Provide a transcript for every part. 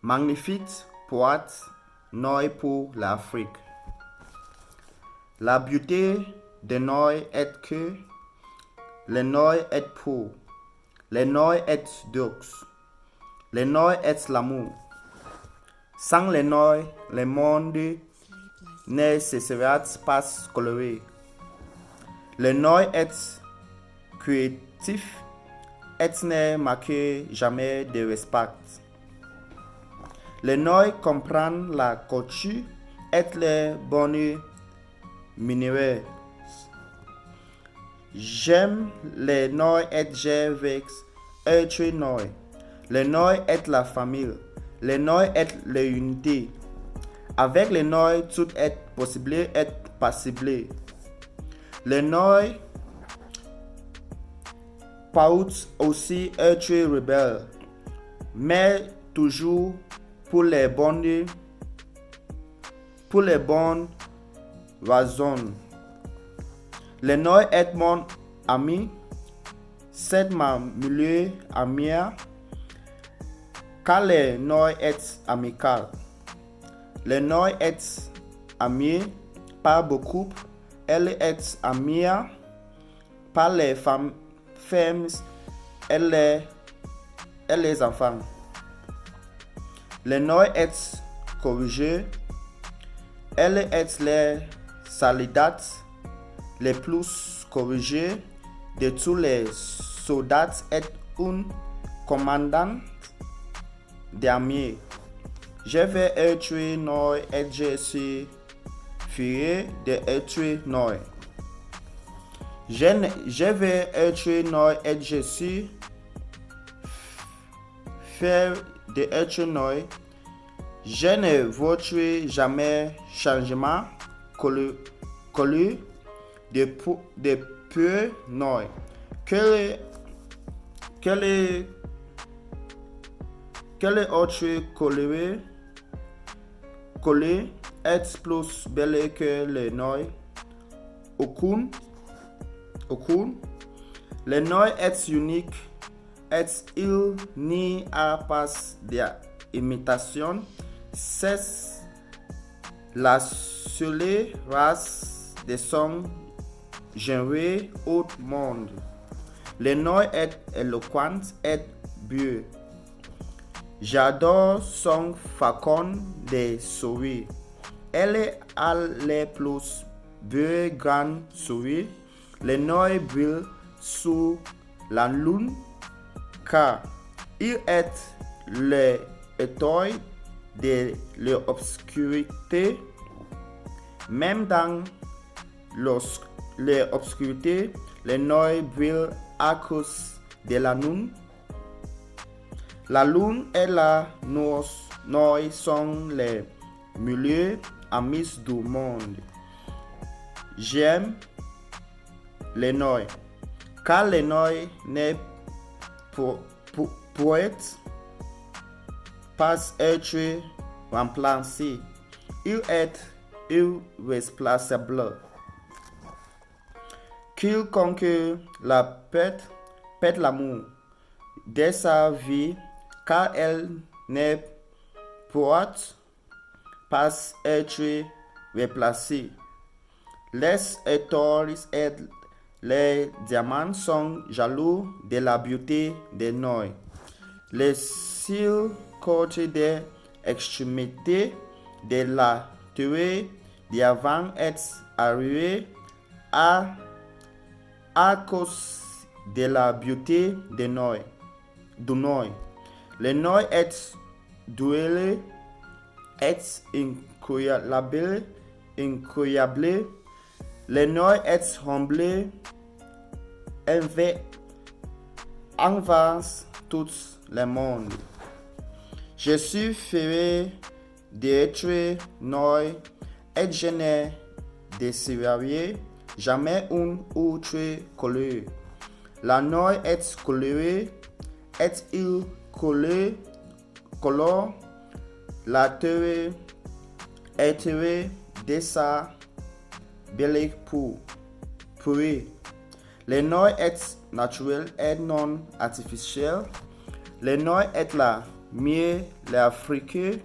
magnifique poète Noé pour l'Afrique. La beauté de Noé est que le Noé est pur, le Noé est douce, le Noé est l'amour. Sans le Noé, le monde ne se serait pas coloré. Le Noé est créatif et ne manque jamais de respect. Le Noé comprend la culture et les bonnes minéraux. J'aime le Noé et je veux être Noé. Le Noé est la famille. Le Noé est l'unité. Avec le Noé, tout est possible et possible. Le Noé peut aussi être rebelle, mais toujours pour les bonnes raisons. Le Noé est mon ami, c'est ma meilleure amie, car le Noé est amical. Le Noé est ami par beaucoup, elle est amie par les femmes et les enfants. Le Noé est courageux, elle est le soldat le plus courageux de tous les soldats et un commandant d'armée. Je vais être Noé et je suis fier d'être Noé. Je vais être Noé et je suis fier d'être Noé. Je ne voterai jamais changement collu de peu Noé. Quel autre collier est plus belle que le Noé? Aucun. Le Noé est unique et il n'y a pas d'imitation. C'est la seule race de son genre au monde. Le Noé est éloquent et beau. J'adore son façon de sourire. Elle a les plus beaux grands sourires. Le Noé brille sous la lune car il est l'étoile de l'obscurité. Même dans l'obscurité, le Noé brille à cause de la lune. La lune et la Noé sont les meilleurs amis du monde. J'aime le Noé, car le Noé n'est poète pas être remplacé. Il est irremplaçable. Quiconque la pète l'amour de sa vie, car elle ne peut pas être remplacée. Les étoiles et les diamants sont jaloux de la beauté de Noé. Le seul côté de l'extrémité de la terre d'avant est arrivé à cause de la beauté de Noé. Le Noé est doué, est incroyable. Le Noé est humble, envers tout le monde. Je suis fier d'être Noé et je ne désirerai jamais une autre couleur. La Noé est colorée et il colore la terre et de sa belle purée. Le Noé est naturel et non artificiel. Le Noé est la mieux l'Afrique,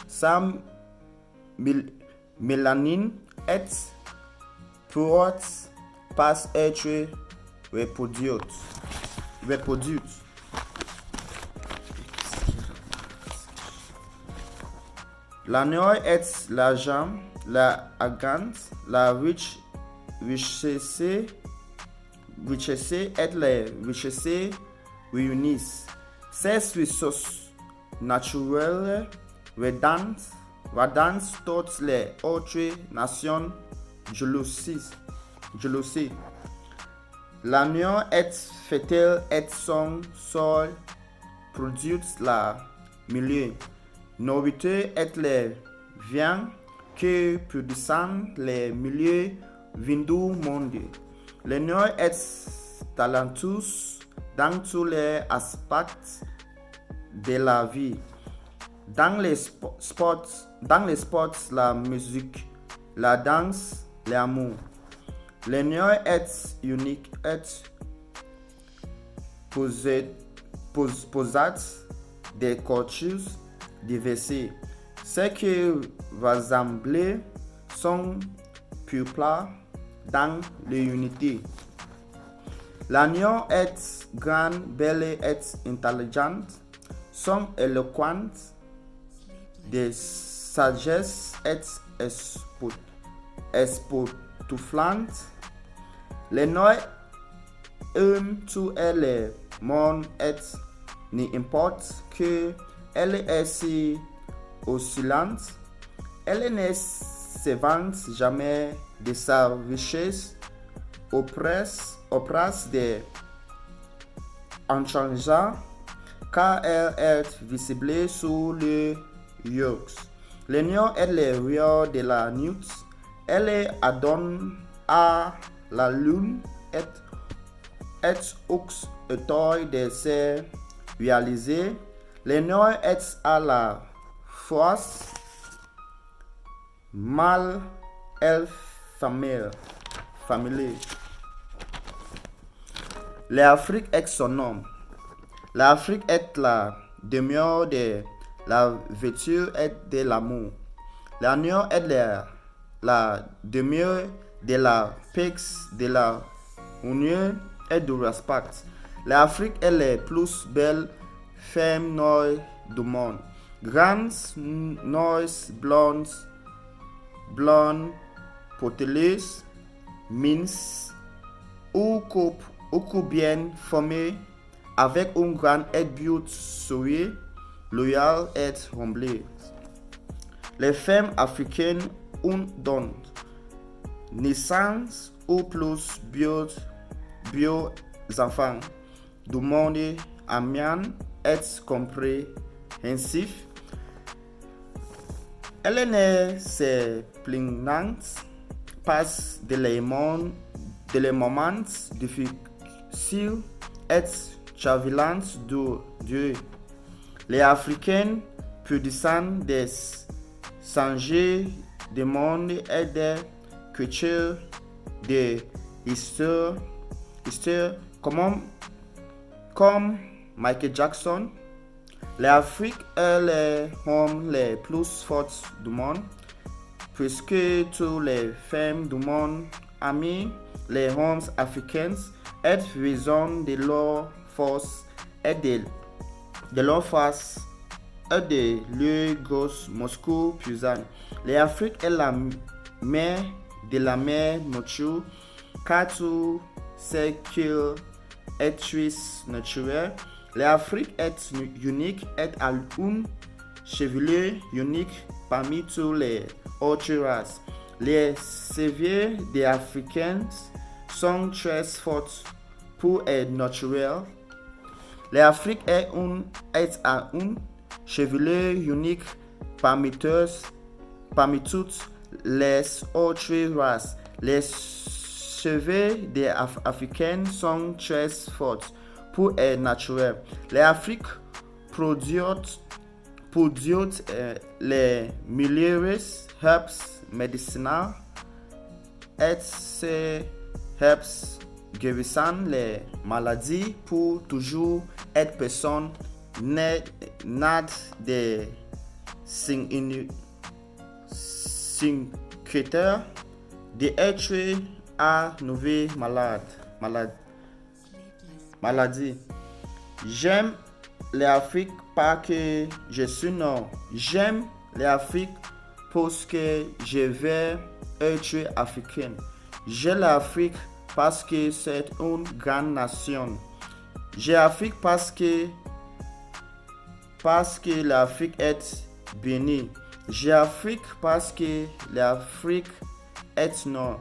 sa mélanine est pourrait pas être reproduite. La noix est l'argent, la argent, la richesse et les richesses réunies. Ces ressources naturelles rendent toutes les autres nations jalousies. L'agneau est fertile et son sol produit la milieu. Nourriture est les viandes que produisent les milieux vins du monde. L'agneau est talentueux dans tous les aspects de la vie. Dans les sports, la musique, la danse, l'amour. L'agneau est unique et possède des cultures diverses. Ce qui rassemble son peuple dans l'unité. L'agneau est grand, belle et intelligente. Son éloquence de sagesse et époustouflante. L'agneau aime tout le monde et n'importe que elle est si oscillante. Elle ne se vante jamais de sa richesse auprès des étrangers, car elle est visible sur le yoke. L'agneau est le roi de la nuit. Elle adonne à la lune et autour de se réaliser. L'agneau est à la force mâle et femelle. L'Afrique est son nom. L'Afrique est la demeure de la vertu et de l'amour. L'agneau est la demeure de la paix, de la union et du respect. L'Afrique est la plus belle femme noire du monde. Grandes, noires, blondes, poteleuses, minces, ou bien formées, avec un grand et but sourire, loyal et humble. Les femmes africaines ont donné naissance aux plus bio enfants du monde amiens et compréhensif. Elle ne se plaignent pas de les moments difficiles et chavilants de Dieu. Les Africains produisent des changements de monde et de culture, de histoire comme Michael Jackson. L'Afrique est le homme le plus fort du monde, puisque toutes les femmes du monde aiment les hommes africains et raison de leur force et de leur face et de leur grosse Moscou puissant. L'Afrique est la mère de la mer nature, car tout ce qu'il est naturel. L'Afrique est unique et a une chevelure unique parmi toutes les autres races. Les cheveux des Africains sont très forts pour être naturels. L'Afrique a une chevelure unique parmi toutes les autres races. Les cheveux des Africains sont très forts pour être naturels. L'Afrique produit les meilleures herbes médicinales et ces herbes guérissent les maladies pour toujours être personnes nad des secrétaires d'être à nouvelle maladie. J'aime l'Afrique parce que je suis noir. J'aime l'Afrique parce que je veux être africain. J'aime l'Afrique parce que c'est une grande nation. J'aime l'Afrique parce que l'Afrique est bénie. J'aime l'Afrique parce que l'Afrique est nord.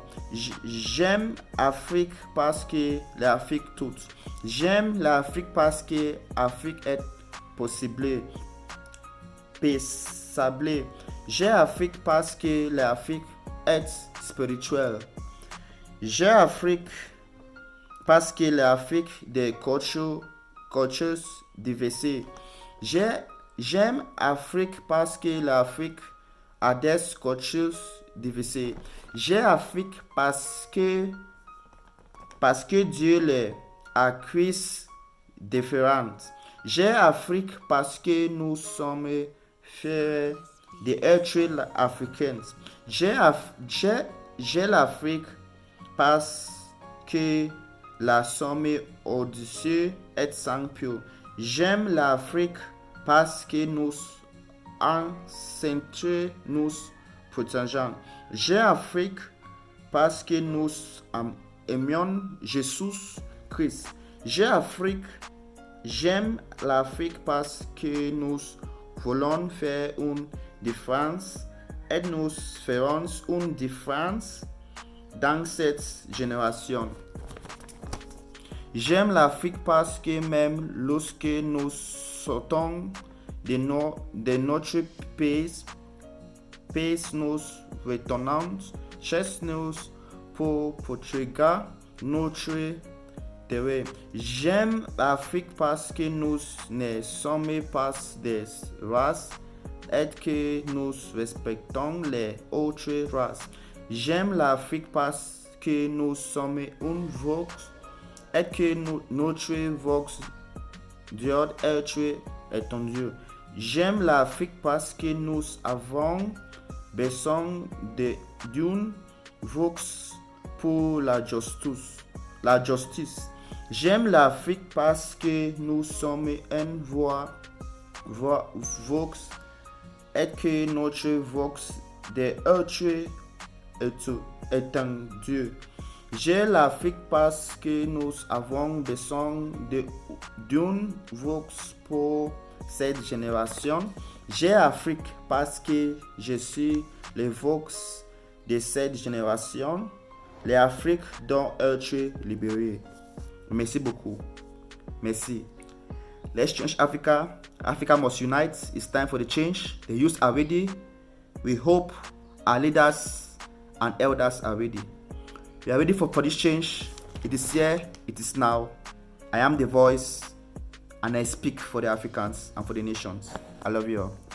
J'aime l'Afrique parce que l'Afrique toute. J'aime l'Afrique parce que l'Afrique est possible. Paisable. J'aime l'Afrique parce que l'Afrique est spirituelle. J'aime l'Afrique parce que l'Afrique des cultures diverses. J'aime l'Afrique parce que l'Afrique a des cultures diverses. J'aime l'Afrique parce que Dieu les a créés différentes. J'aime l'Afrique parce que nous sommes fiers d'être africains. J'aime l'Afrique parce que la somme au-dessus est sans pur. J'aime l'Afrique parce que nous ancêtres nous protégeons. J'aime l'Afrique parce que nous aimions Jésus Christ. J'aime l'Afrique parce que nous voulons faire une différence et nous ferons une différence dans cette génération. J'aime l'Afrique parce que même lorsque nous sortons de notre pays, nous retournons chez nous pour protéger notre terre. J'aime l'Afrique parce que nous ne sommes pas des races et que nous respectons les autres races. J'aime l'Afrique parce que nous sommes une voix et que notre voix doit être entendue. J'aime l'Afrique parce que nous avons besoin d'une voix pour la justice. J'aime l'Afrique parce que nous sommes une voix et que notre voix doit être entendue. J'aime l'Afrique parce que nous avons besoin d'une voix pour cette génération. J'aime l'Afrique parce que je suis le voix de cette génération. L'Afrique doit être libérée. Merci beaucoup. Merci. Let's change Africa. Africa must unite. It's time for the change. The youth are ready. We hope our leaders and elders are ready. We are ready for this change. It is here. It is now. I am the voice and I speak for the Africans and for the nations. I love you all.